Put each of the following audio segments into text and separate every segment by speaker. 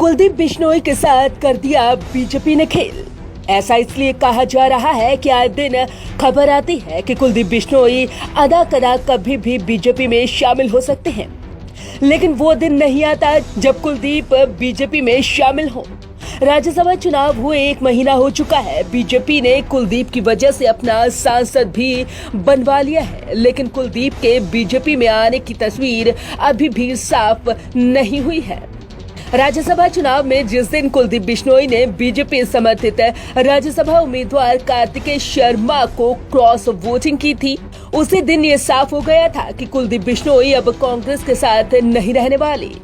Speaker 1: कुलदीप बिश्नोई के साथ कर दिया बीजेपी ने खेल। ऐसा इसलिए कहा जा रहा है कि आए दिन खबर आती है कि कुलदीप बिश्नोई अदा कदा कभी भी बीजेपी में शामिल हो सकते हैं, लेकिन वो दिन नहीं आता जब कुलदीप बीजेपी में शामिल हो। राज्यसभा चुनाव हुए 1 महीना हो चुका है। बीजेपी ने कुलदीप की वजह से अपना सांसद भी बनवा लिया है, लेकिन कुलदीप के बीजेपी में आने की तस्वीर अभी भी साफ नहीं हुई है। राज्यसभा चुनाव में जिस दिन कुलदीप बिश्नोई ने बीजेपी समर्थित राज्यसभा उम्मीदवार कार्तिकेय शर्मा को क्रॉस वोटिंग की थी, उसी दिन ये साफ हो गया था कि कुलदीप बिश्नोई अब कांग्रेस के साथ नहीं रहने वाले।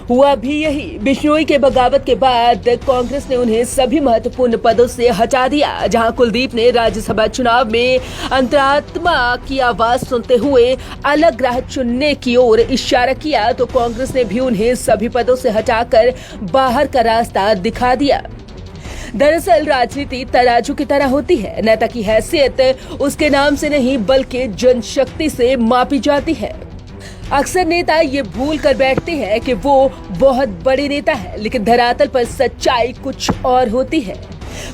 Speaker 1: हुआ भी यही। बिश्नोई के बगावत के बाद कांग्रेस ने उन्हें सभी महत्वपूर्ण पदों से हटा दिया। जहां कुलदीप ने राज्यसभा चुनाव में अंतरात्मा की आवाज सुनते हुए अलग राह चुनने की ओर इशारा किया, तो कांग्रेस ने भी उन्हें सभी पदों से हटाकर बाहर का रास्ता दिखा दिया। दरअसल राजनीति तराजू की तरह होती है। नेता की हैसियत उसके नाम से नहीं बल्कि जनशक्ति से मापी जाती है। अक्सर नेता ये भूल कर बैठते हैं कि वो बहुत बड़े नेता है, लेकिन धरातल पर सच्चाई कुछ और होती है।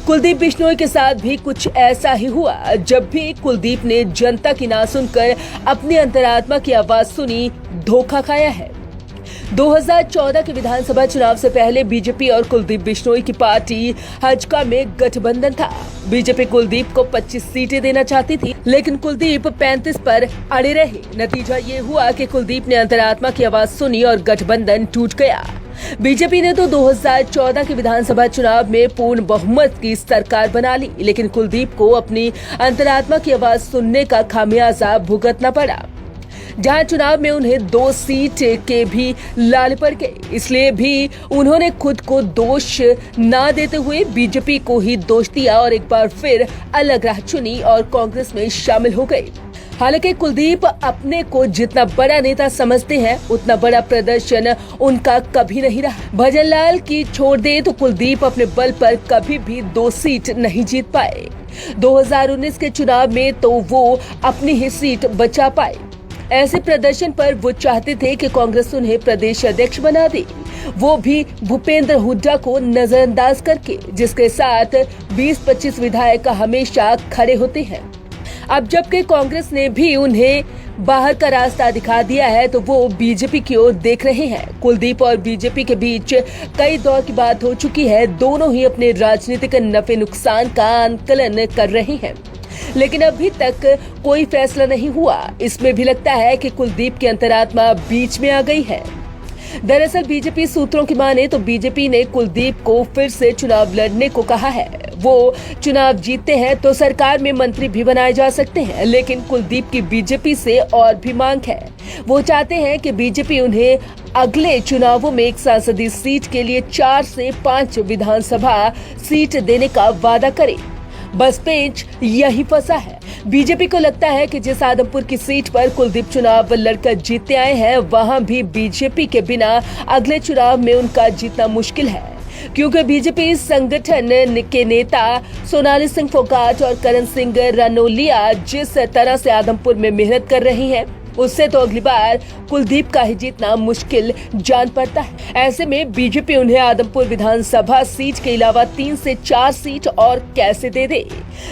Speaker 1: कुलदीप बिश्नोई के साथ भी कुछ ऐसा ही हुआ। जब भी कुलदीप ने जनता की ना सुनकर अपनी अंतरात्मा की आवाज सुनी, धोखा खाया है। 2014 के विधानसभा चुनाव से पहले बीजेपी और कुलदीप बिश्नोई की पार्टी हजका में गठबंधन था। बीजेपी कुलदीप को 25 सीटें देना चाहती थी, लेकिन कुलदीप 35 पर अड़े रहे। नतीजा ये हुआ कि कुलदीप ने अंतरात्मा की आवाज सुनी और गठबंधन टूट गया। बीजेपी ने तो 2014 के विधानसभा चुनाव में पूर्ण बहुमत की सरकार बना ली, लेकिन कुलदीप को अपनी अंतरात्मा की आवाज सुनने का खामियाजा भुगतना पड़ा। जहां चुनाव में उन्हें 2 सीट के भी लाल पड़ गए, इसलिए भी उन्होंने खुद को दोष न देते हुए बीजेपी को ही दोष दिया और एक बार फिर अलग राह चुनी और कांग्रेस में शामिल हो गए। हालांकि कुलदीप अपने को जितना बड़ा नेता समझते हैं, उतना बड़ा प्रदर्शन उनका कभी नहीं रहा। भजनलाल की छोड़ दे तो कुलदीप अपने बल पर कभी भी 2 सीट नहीं जीत पाए। 2019 के चुनाव में तो वो अपनी ही सीट बचा पाए। ऐसे प्रदर्शन पर वो चाहते थे कि कांग्रेस उन्हें प्रदेश अध्यक्ष बना दे, वो भी भूपेंद्र हुड्डा को नजरअंदाज करके, जिसके साथ 20-25 विधायक हमेशा खड़े होते हैं। अब जबकि कांग्रेस ने भी उन्हें बाहर का रास्ता दिखा दिया है, तो वो बीजेपी की ओर देख रहे हैं। कुलदीप और बीजेपी के बीच कई दौर की बात हो चुकी है। दोनों ही अपने राजनीतिक नफे नुकसान का आंकलन कर रहे हैं, लेकिन अभी तक कोई फैसला नहीं हुआ। इसमें भी लगता है कि कुलदीप की अंतरात्मा बीच में आ गई है। दरअसल बीजेपी सूत्रों की माने तो बीजेपी ने कुलदीप को फिर से चुनाव लड़ने को कहा है। वो चुनाव जीतते हैं तो सरकार में मंत्री भी बनाए जा सकते हैं, लेकिन कुलदीप की बीजेपी से और भी मांग है। वो चाहते हैं कि बीजेपी उन्हें अगले चुनावों में एक संसदीय सीट के लिए 4 से 5 विधानसभा सीट देने का वादा करे। बस पेच यही फंसा है। बीजेपी को लगता है कि जिस आदमपुर की सीट पर कुलदीप चुनाव लड़कर जीतते आए हैं, वहां भी बीजेपी के बिना अगले चुनाव में उनका जीतना मुश्किल है, क्योंकि बीजेपी संगठन के नेता सोनाली सिंह फोगाट और करण सिंह रनौलिया जिस तरह से आदमपुर में मेहनत कर रही हैं, उससे तो अगली बार कुलदीप का ही जीतना मुश्किल जान पड़ता है। ऐसे में बीजेपी उन्हें आदमपुर विधानसभा सीट के अलावा 3 से 4 सीट और कैसे दे दे,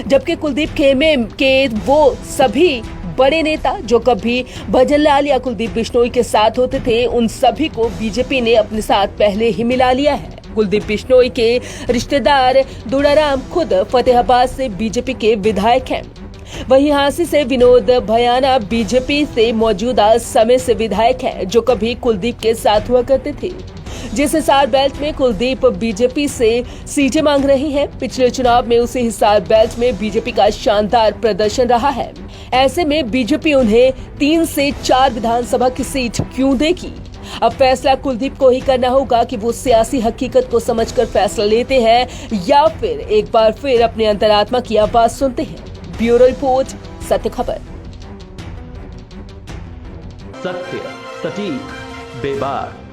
Speaker 1: जबकि कुलदीप खेमे के वो सभी बड़े नेता जो कभी भजनलाल या कुलदीप बिश्नोई के साथ होते थे, उन सभी को बीजेपी ने अपने साथ पहले ही मिला लिया है। कुलदीप बिश्नोई के रिश्तेदार दुड़ाराम खुद फतेहाबाद से बीजेपी के विधायक हैं। वहीं हांसी से विनोद भयाना बीजेपी से मौजूदा समय से विधायक हैं, जो कभी कुलदीप के साथ हुआ करते थे। जिस हिसार बेल्ट में कुलदीप बीजेपी से सीटें मांग रही हैं, पिछले चुनाव में उसी हिसार बेल्ट में बीजेपी का शानदार प्रदर्शन रहा है। ऐसे में बीजेपी उन्हें 3 से 4 विधानसभा की सीट क्यों देगी? अब फैसला कुलदीप को ही करना होगा कि वो सियासी हकीकत को समझकर फैसला लेते हैं या फिर एक बार फिर अपने अंतरात्मा की आवाज सुनते हैं। ब्यूरो रिपोर्ट, सत्य खबर।
Speaker 2: सत्य, सटीक, बेबाक।